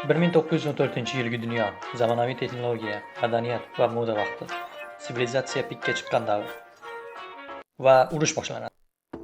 1914-yilgi dunyo zamonaviy texnologiya, madaniyat va moda vaqti. Sivilizatsiya pikka chiqqan davr. Va urush boshlanadi.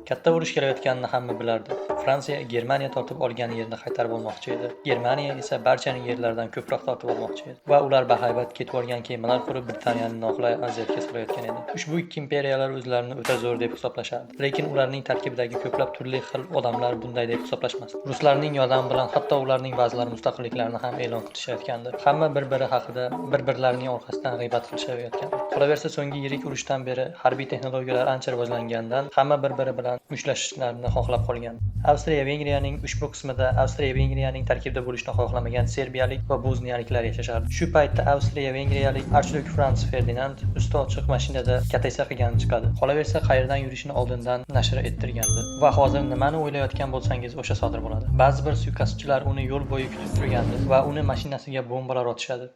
Katta urush kelayotganini hamma bilardi. Fransiya Germaniya tortib olgan yerini qaytarib olmoqchi edi. Germaniya esa barchaning yerlaridan ko'proq tortib olmoqchi edi. Va ular bahaybat ketib olgan kemalar qurib Britaniyani noqulay vaziyatga solayotgan edi. Ushbu ikki imperiyalar o'zlarini o'ta zo'r deb hisoblashardi. Lekin ularning tarkibidagi ko'plab turli xil odamlar bunday deb hisoblashmasdi. Ruslarning yordami bilan hatto ularning ba'zilari mustaqilliklarini ham e'lon qilishayotgandi. Hamma bir-biri haqida, bir-birlarining orqasidan g'iybat qilishayotgandi. Qolaversa, so'nggi yirik urushdan beri harbiy texnologiyalar ancha rivojlangandan hamma bir-biri bilan mushtlashishlarni xohlab qolgan. Avstriya-Vengriyaning ushbu qismida Avstriya-Vengriyaning tarkibida bo'lishni xohlamagan serbiyalik va bosniyaliklar yashashardi. Shu paytda Avstriya-Vengriyalik archiduk Franz Ferdinand usti ochiq mashinada kataysa qilgani chiqadi. Qolaversa, qayerdan yurishini oldindan nashr ettirgandi va hozir nimani o'ylayotgan bo'lsangiz o'sha sodir bo'ladi. Ba'zi bir suiqasdchilar uni yo'l bo'yi kutib turgandi va uni mashinasiga bombalar otishadi.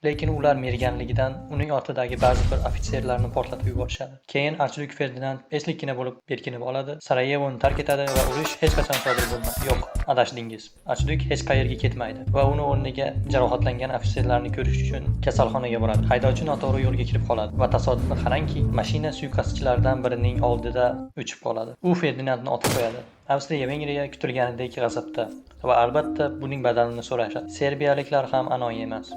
Lekin ular merganligidan uning ortidagi ba'zi bir ofitserlarni portlatib yuborishadi. Keyin archiduk Ferdinand eslikkina bo'lib berkinib oladi, Sarayevoni tark etadi va urush hech qachon sodir bo'lmaydi. Yo'q, adashdingiz. Archiduk hech qayerga ketmaydi va uni o'rniga jarohatlangan ofitserlarni ko'rish uchun kasalxonaga boradi. Haydovchi noto'g'ri yo'lga kirib qoladi va tasodifni qarangki, mashina suiqasdchilardan birining oldida o'chib qoladi. U Ferdinandni otib qo'yadi. Avstriya-Vengriya kutilganidek g'azabda va albatta buning badalini so'rashadi. Serbiyaliklar ham anoyi emas.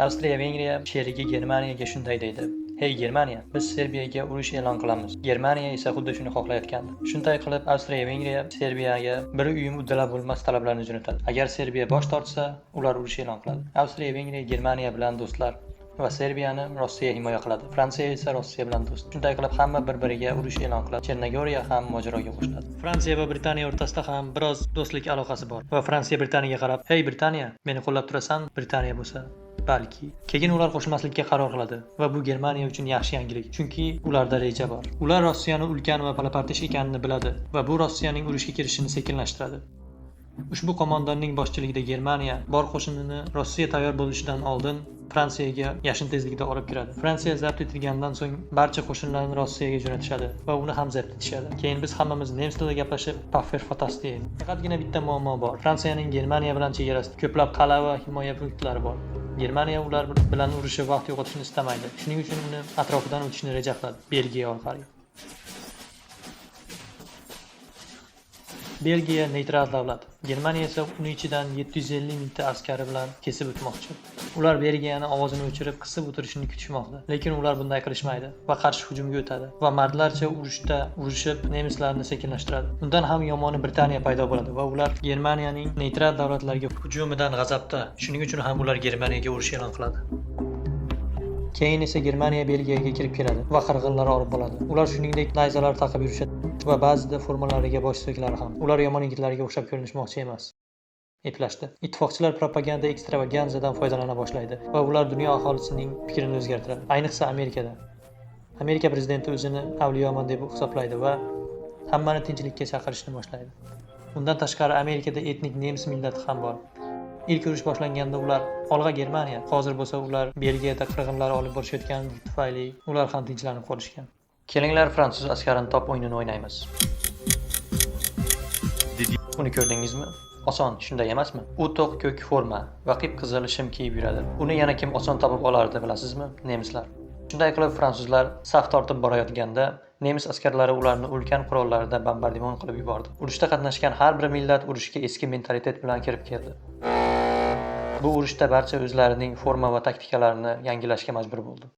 Avstriya-Vengriya sherigi Germaniyaga shunday deydi: "Hey Germaniya, biz Serbiyaga urush e'lon qilamiz." Germaniya esa xuddi shuni xohlayotgandi. Shunday qilib, Avstriya-Vengriya Serbiyaga bir uyum uddalab bo'lmas talablarni jo'natadi. Agar Serbiya bosh tortsa, ular urush e'lon qiladi. Avstriya-Vengriya Germaniya bilan do'stlar va Serbiyani Rossiya himoya qiladi. Fransiya esa Rossiya bilan do'st. Shunday qilib, hamma bir-biriga urush e'lon qiladi. Chernogoriya ham mojaroga qo'shiladi. Fransiya va Britaniya o'rtasida ham biroz do'stlik aloqasi bor. Va Fransiya Britaniyaga qarab: "Hey Britaniya, meni qo'llab turasan?" Britaniya bo'lsa, balki. Keyin ular qo'shilmaslikka qaror qiladi va bu Germaniya uchun yaxshi yangilik, chunki ularda reja bor. Ular Rossiyani ulkan va palapartish ekanini biladi va bu Rossiyaning urushga kirishini sekinlashtiradi. Ushbu qo'mondonning boshchiligida Germaniya bor qo'shinini Rossiya tayyor bo'lishidan oldin Fransiyaga yashin tezligida olib kiradi. Fransiya zabt etilgandan so'ng barcha qo'shinlarni Rossiyaga jo'natishadi va uni ham zabt etishadi. Keyin biz hammamiz nemis tilida gaplashib, paffer fantastik. Faqatgina bitta muammo bor. Fransiyaning Germaniya bilan chegarasida ko'plab qal'a va himoya punktlari bor. Germaniya ular bilan urushib vaqt yo'qotishni istamaydi. Shuning uchun uni atrofidan o'tishni reja qiladi, Belgiya orqali. Belgiya neytral davlat. Germaniya esa uning ichidan 750 mingta askari bilan kesib o'tmoqchi. Ular Belgiyani ovozini o'chirib qisib o'tirishini kutishmoqda. Lekin ular bunday qilishmaydi va qarshi hujumga o'tadi va mardlarcha urushda urushib nemislarni sekinlashtiradi. Undan ham yomoni Britaniya paydo bo'ladi va ular Germaniyaning neytral davlatlarga hujumidan g'azabda. Shuning uchun ham ular Germaniyaga urush e'lon qiladi. Keyin esa Germaniya Belgiyaga kirib keladi va qirg'inlar olib bo'ladi. Ular shuningdek nayzalar taqib yurishadi va ba'zida formalariga bosh so'klari ham. Ular yomon yigitlarga o'xshab ko'rinishmoqchi emas. Eplashdi. Ittifoqchilar propaganda ekstravaganzadan foydalana boshlaydi va ular dunyo aholisining fikrini o'zgartiradi. Ayniqsa Amerikada. Amerika prezidenti o'zini avliyoman deb hisoblaydi va hammani tinchlikka chaqirishni boshlaydi. Undan tashqari Amerikada etnik nemis millati ham bor. Ilk urush boshlanganda ular olg'a Germaniya, hozir bo'lsa ular Belgiyada qirg'inlar olib borishayotgani tufayli ular ham tinchlanib qolishgan. Kelinglar fransuz askarini top o'yinini o'ynaymiz. Uni ko'rdingizmi? Oson, shunday emasmi? U to'q ko'k forma va qip-qizil shim kiyib yuradi. Uni yana kim oson topib olardi, bilasizmi? Nemislar. Shunday qilib fransuzlar saf tortib borayotganda nemis askarlari ularni ulkan qurollarida bombardimon qilib yubordi. Urushda qatnashgan har bir millat urushga eski mentalitet bilan kirib keldi. Bu urushda barcha o'zlarining forma va taktikalarini yangilashga majbur bo'ldi.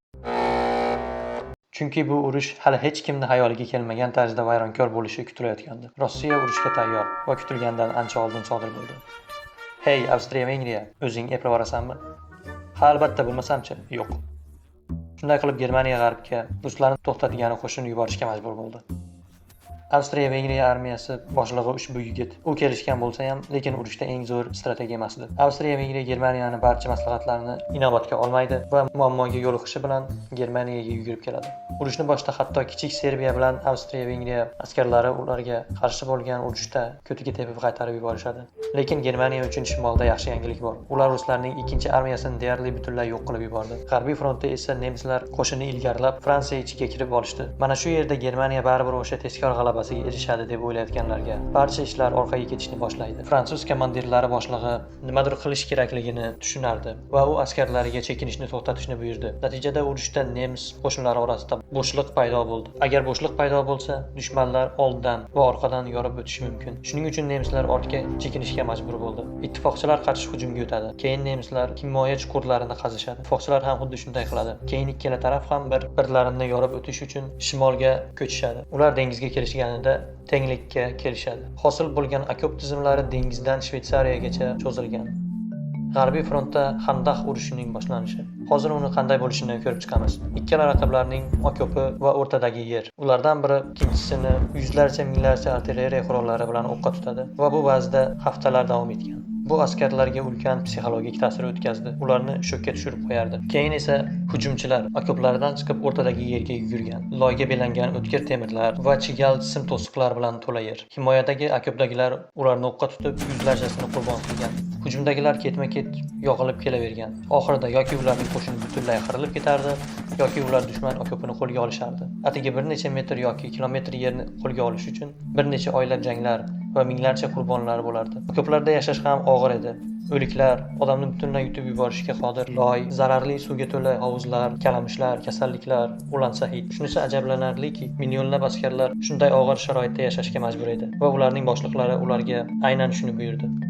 Chunki bu urush hali hech kimni xayoliga kelmagan tarzda vayronkor bo'lishi kutilayotgandi. Rossiya urushga tayyor va kutilgandan ancha oldin sodir bo'ldi. Hey Avstriya-Vengriya, o'zing eplab orasanmi? Ha, albatta, bo'lmasamchi? Yo'q. Shunday qilib Germaniya g'arbga ruslarni to'xtatgani qo'shin yuborishga majbur bo'ldi. Avstriya-Vengriya armiyasi boshlig'i ushbu yigit. U kelishgan bo'lsa ham, lekin urushda eng zo'r strategiya emas edi. Avstriya-Vengriya Germaniyani barcha maslahatlarini inobatga olmaydi va muammoga yo'liqishi bilan Germaniyaga yugurib keladi. Urushni boshida hatto kichik Serbiya bilan Avstriya-Vengriya askarlari ularga qarshi bo'lgan urushda ko'tiga tepib qaytarib yuborishadi. Lekin Germaniya uchun shimolda yaxshi yangilik bor. Ular ruslarning ikkinchi armiyasini deyarli butunlay yo'q qilib yubordi. G'arbiy frontda esa nemislar qo'shini ilgarilab Fransiya ichiga kirib olishdi. Mana shu yerda Germaniya baribir o'sha tezkor g'alaba g'alabasiga erishadi deb o'ylayotganlarga barcha ishlar orqaga ketishni boshlaydi. Fransuz komandirlari boshlig'i nimadir qilish kerakligini tushunardi va u askarlariga chekinishni to'xtatishni buyurdi. Natijada urushda nemis qo'shinlari orasida bo'shliq paydo bo'ldi. Agar bo'shliq paydo bo'lsa, dushmanlar oldindan va orqadan yorib o'tishi mumkin. Shuning uchun nemislar ortga chekinishga majbur bo'ldi. Ittifoqchilar qarshi hujumga o'tadi. Keyin nemislar himoya chuqurlarini qazishadi. Ittifoqchilar ham xuddi shunday qiladi. Keyin ikkala taraf ham bir-birlarini yorib o'tish uchun shimolga ko'chishadi. Ular dengizga kelishganida tenglikka kelishadi. Hosil bo'lgan okop tizimlari dengizdan Shvetsariyagacha cho'zilgan. G'arbiy frontda Xandaq urushining boshlanishi. Hozir uni qanday bo'lishini ko'rib chiqamiz. Ikkala raqiblarning okopi va o'rtadagi yer. Ulardan biri ikkinchisini yuzlarcha, minglarcha artilleriya qurollari bilan o'qqa tutadi va bu vazda haftalar davom etgan. Bu askarlarga ulkan psixologik ta'sir o'tkazdi. Ularni shokka tushirib qo'yardi. Keyin esa hujumchilar okoplaridan chiqib o'rtadagi yerga yugurgan. Loyga belangan o'tkir temirlar va chigal sim to'siqlar bilan to'la yer. Himoyadagi okopdagilar ularni o'qqa tutib, yuzlarchasini qurbon qilgan. Hujumdagilar ketma-ket yog'ilib kelavergan. Oxirida yoki ularning qo'shini butunlay qirilib ketardi, yoki ular dushman okopini qo'lga olishardi. Atigi bir necha metr yoki kilometr yerni qo'lga olish uchun bir necha oylab janglar va minglarcha qurbonlar bo'lardi. Okoplarda yashash ham og'ir edi. O'liklar, odamni butunlay yutib yuborishga qodir loy, zararli suvga to'la hovuzlar, kalamushlar, kasalliklar, ulansa hid. Shunisi ajablanarliki, millionlab askarlar shunday og'ir sharoitda yashashga majbur edi va ularning boshliqlari ularga aynan shuni buyurdi.